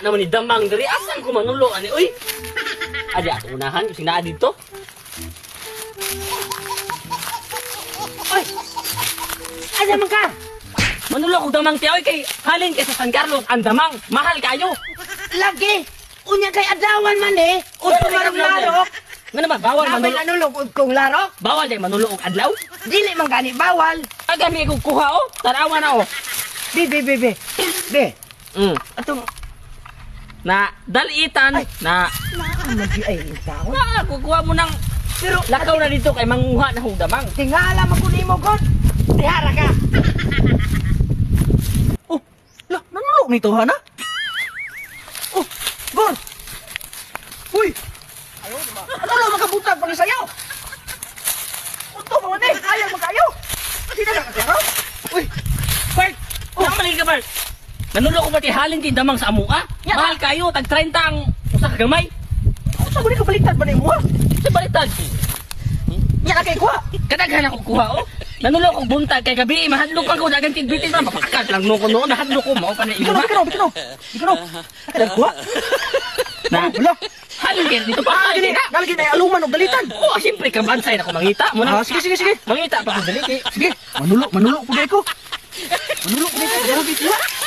Wala naman ni damang diri. Asan ko manulo ani uy? Adi ato unahan kasi naa dito. Oy. Adi man ka. Manulo og damang tiya oy kay halin kay sa San Carlos ang damang mahal kayo. Lagi. Unya kay adawan man eh. Uto man laro. Nga naman bawal Nabay manulo. anulog og kong laro. Bawal day manulo og adlaw. Dili man gani bawal. Agami ko kuha oh. Tanawa na oh. Be. Atong Na dalitan na naamagi ay tao. na kukuha mo ng Pero lakaw na dito kay manguha na hong damang. tingala man kun imo god. Tihara ka. Oh, nanulog nito, ha na? Oh, God! Uy! Ano lang makabutag pag isayaw? Unto mo na ayaw magayo! Hindi na nakasaraw? Uy! Bart! Nakamali ka, Bart! Nanulo ko ba halin kay damang sa amua? Mahal kayo, tag 30 ang usa ka gamay. Ako sa muli kabaliktad ba na mo, ha? Sa balitag. Yan na kay kuha! Kadaghan ako kuha, oh. Nanulo ko buntag kay gabi, mahadlok ako dagang tigbitin na mapakag lang no ko no, nahadlok ko mao pa na imo. Bikano! Kaya kuha! Na, Wala! halin kay dito pa. Ah, gini! Nalagin na yung aluman o balitan! Oh, siyempre kabansay na ko mangita mo na. Ah, sige! Mangita pa ko dali kay. Sige! Manulo po ko! Manulo po ko! Grabe, kuha!